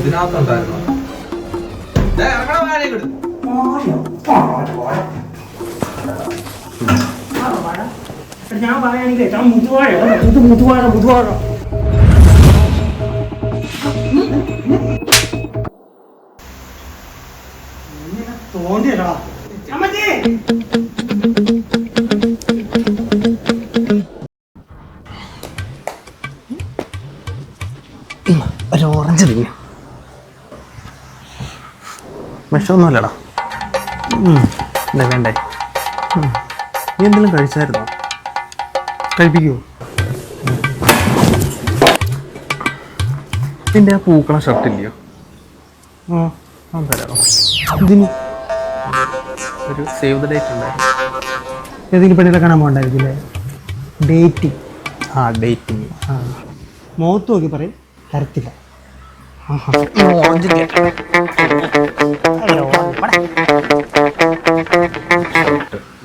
ഇതിനകത്തുണ്ടായിരുന്നു. ഞാൻ പറയുകയാണെങ്കിൽ മുതുവാഴ തോന്നിയടാ അമ്മച്ചി. ഒരു ഓറഞ്ച് തിന്നു. വിഷമൊന്നുമല്ലടാ. എന്താ വേണ്ടേ? നീ എന്തെങ്കിലും കഴിച്ചായിരുന്നോ? കഴിപ്പിക്കുമോ? നിന്റെ ആ പൂക്കള ഷർട്ടില്ലയോ? തരാമോ? ഇതിന് ഒരു സേവ് ദ ഡേറ്റ് ഉണ്ടായിരുന്നു. ഏതെങ്കിലും പെണ്ണിനെ കാണാൻ പോകണ്ടായിരിക്കില്ലേ? ഡേറ്റിംഗ്. ആ ഡേറ്റിങ്. ആ മുഖത്ത് നോക്കി പറയും, തരത്തില്ല.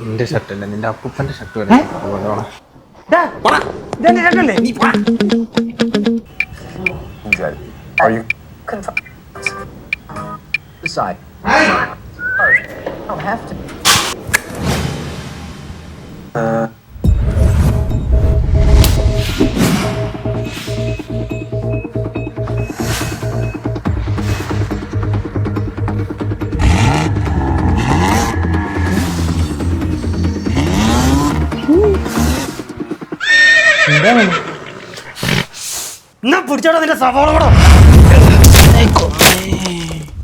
നിന്റെ ഷർട്ടല്ല, നിന്റെ അപ്പൂപ്പന്റെ ഷർട്ട് വരെ. Are you confirmed? Decide. I don't have to. എന്നാ പിടിച്ചോടാ നിന്റെ സവാള കൂടെ.